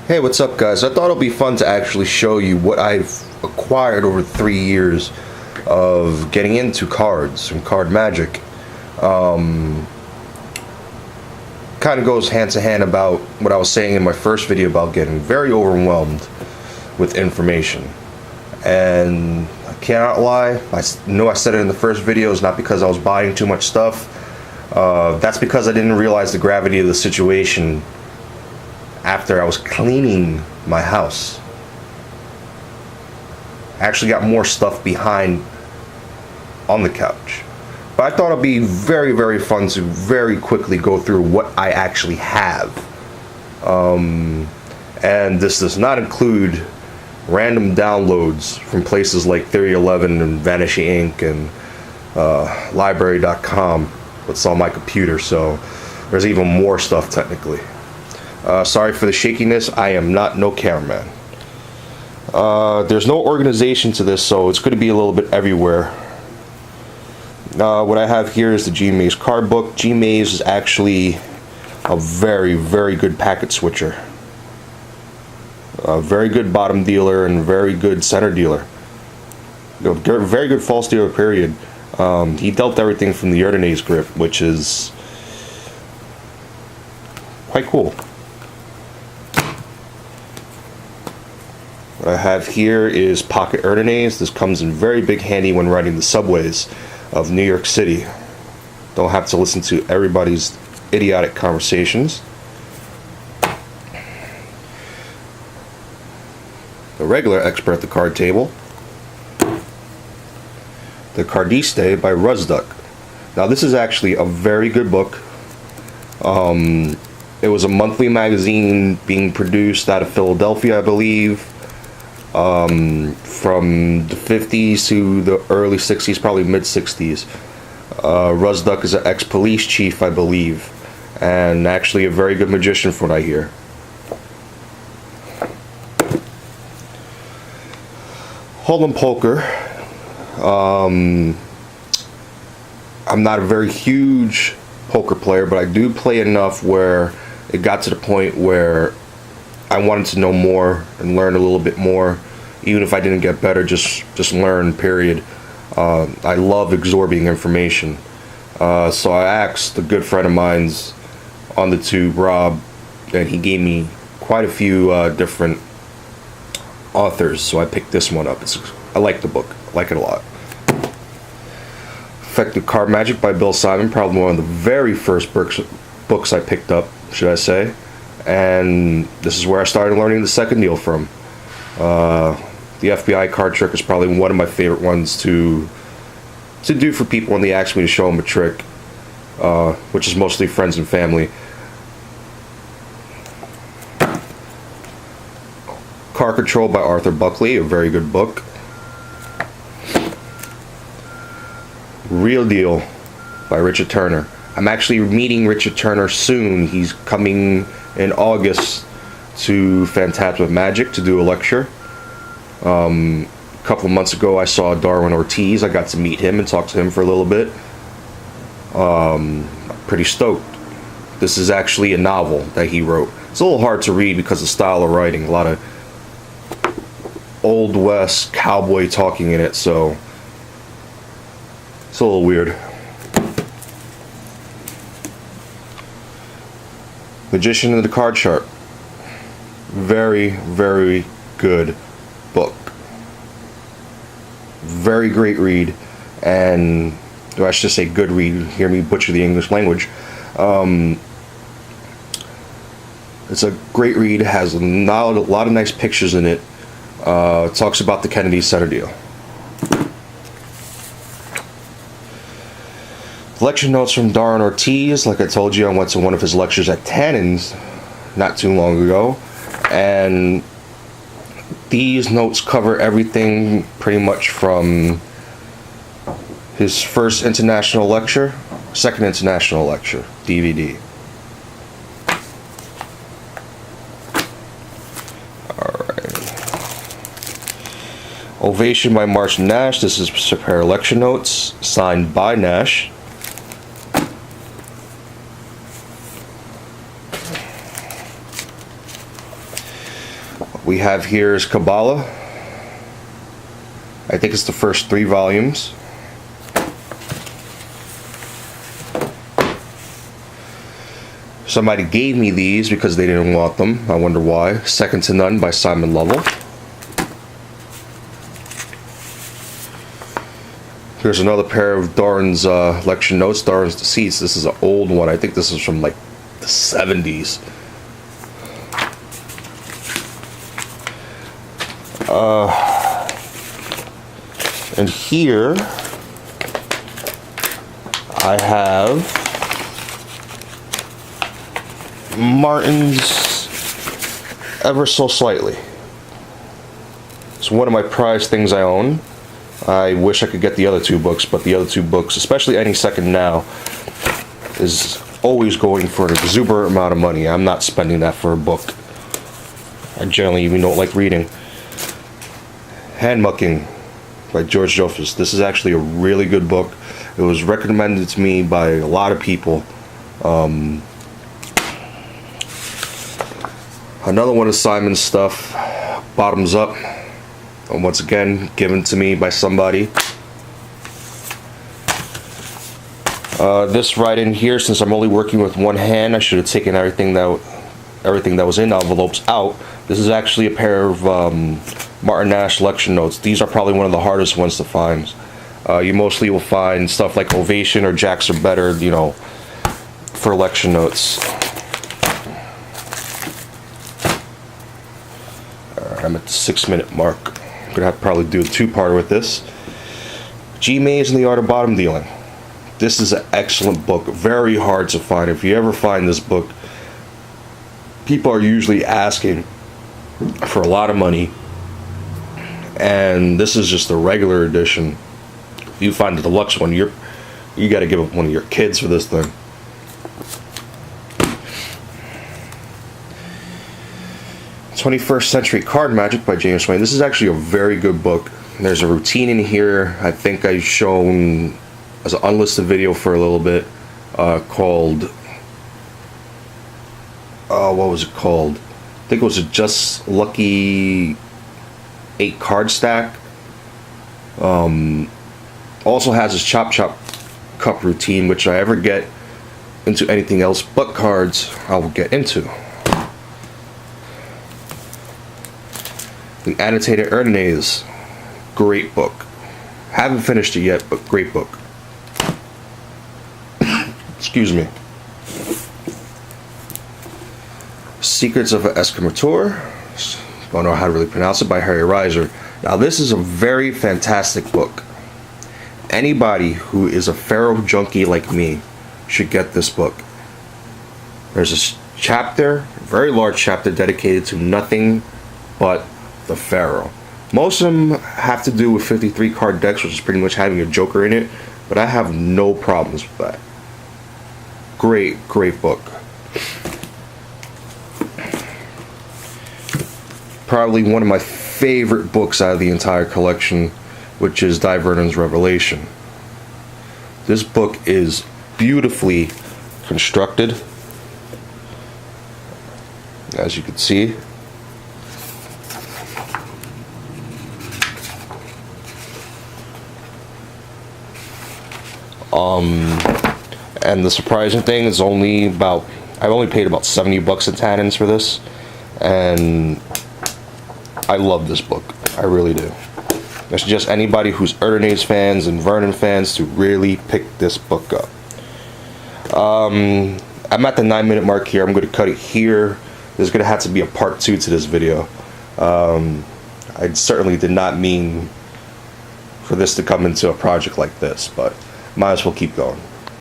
Hey, what's up, guys? I thought it'd be fun to actually show you what I've acquired over 3 years of getting into cards and card magic. Kind of goes hand to hand about what I was saying in my first video about getting very overwhelmed with information. And I cannot lie, I know I said it in the first video, it's not because I was buying too much stuff. That's because I didn't realize the gravity of the situation after I was cleaning my house. I actually got more stuff behind on the couch. But I thought it'd be very, very fun to very quickly go through what I actually have. And this does not include random downloads from places like 3011 and Vanishing Ink and library.com. What's on my computer, so there's even more stuff technically. Sorry for the shakiness, I am not no cameraman. There's no organization to this, so it's going to be a little bit everywhere. What I have here is the G-Maze card book. G-Maze is actually a very, very good packet switcher. A very good bottom dealer and very good center dealer. Very good false dealer, period. He dealt everything from the Erdonase grip, which is quite cool. What I have here is pocket Erdonase. This comes in very big handy when riding the subways of New York City. Don't have to listen to everybody's idiotic conversations. The regular expert at the card table. The Cardiste by Rusduck. Now this is actually a very good book. It was a monthly magazine being produced out of Philadelphia, I believe. From the 50s to the early 60s, probably mid 60s. Rusduck is an ex-police chief, I believe, and actually a very good magician from what I hear. Hold'em poker. I'm not a very huge poker player, but I do play enough where it got to the point where I wanted to know more and learn a little bit more. Even if I didn't get better, just learn, period. I love absorbing information. So I asked a good friend of mine's on the tube, Rob, and he gave me quite a few different authors, so I picked this one up. I like the book. I like it a lot. Effective Card Magic by Bill Simon, probably one of the very first books I picked up, should I say. And this is where I started learning the second deal from. The FBI card trick is probably one of my favorite ones to do for people when they ask me to show them a trick, which is mostly friends and family. Car Control by Arthur Buckley, a very good book. Real Deal by Richard Turner. I'm actually meeting Richard Turner soon. He's coming in August to Phantasma Magic to do a lecture. A couple of months ago I saw Darwin Ortiz. I got to meet him and talk to him for a little bit. Pretty stoked. This is actually a novel that he wrote. It's a little hard to read because of the style of writing. A lot of Old West cowboy talking in it, so it's a little weird. Magician of the Card Sharp. Very, very good book. Very great read, and I should say good read. Hear me butcher the English language. It's a great read. It has a lot of nice pictures in it. It talks about the Kennedy Center deal. Lecture notes from Darwin Ortiz. Like I told you, I went to one of his lectures at Tannen's not too long ago, and these notes cover everything pretty much from his first international lecture, second international lecture, DVD. Alright. Ovation by March Nash. This is a pair of lecture notes signed by Nash. we have here is Kabbalah. I think it's the first 3 volumes. Somebody gave me these because they didn't want them. I wonder why. Second to None by Simon Lovell. Here's another pair of Doran's lecture notes, Doran's Deceits. This is an old one. I think this is from like the 70s. And here I have Martin's Ever So Slightly. It's one of my prized things I own. I wish I could get the other 2 books, but the other 2 books, especially Any Second Now, is always going for an exuberant amount of money. I'm not spending that for a book. I generally even don't like reading. Hand Mucking by George Jofus. This is actually a really good book. It was recommended to me by a lot of people. Another one of Simon's stuff, Bottoms Up. And once again, given to me by somebody. This right in here, since I'm only working with one hand, I should have taken everything that was in envelopes out. This is actually a pair of Martin Nash lecture notes. These are probably one of the hardest ones to find. You mostly will find stuff like Ovation or Jacks Are Better, you know, for lecture notes. I'm at the 6-minute mark. I'm gonna have to probably do a 2-parter with this. G. Mays and the Art of Bottom Dealing. This is an excellent book, very hard to find. If you ever find this book, people are usually asking for a lot of money, and this is just the regular edition. If you find the deluxe one, you got to give up one of your kids for this thing. "21st Century Card Magic" by James Swain. This is actually a very good book. There's a routine in here. I think I've shown as an unlisted video for a little bit called what was it called? I think it was a Just Lucky 8 card stack. Also has his Chop Chop Cup routine, which I ever get into anything else but cards, I will get into. The Annotated Ernest, great book. Haven't finished it yet, but great book. Excuse me. Secrets of an Escritor. Don't know how to really pronounce it, by Harry Reiser. Now this is a very fantastic book. Anybody who is a Pharaoh junkie like me should get this book. There's a chapter, a very large chapter, dedicated to nothing but the Pharaoh. Most of them have to do with 53 card decks, which is pretty much having a Joker in it, but I have no problems with that. Great book. Probably one of my favorite books out of the entire collection, which is Di Vernon's Revelation. This book is beautifully constructed, as you can see. And the surprising thing is I've only paid about 70 bucks at Tannen's for this, and I love this book. I really do. I suggest anybody who's Ernest fans and Vernon fans to really pick this book up. I'm at the 9-minute mark here. I'm going to cut it here. There's going to have to be a part 2 to this video. I certainly did not mean for this to come into a project like this, but might as well keep going.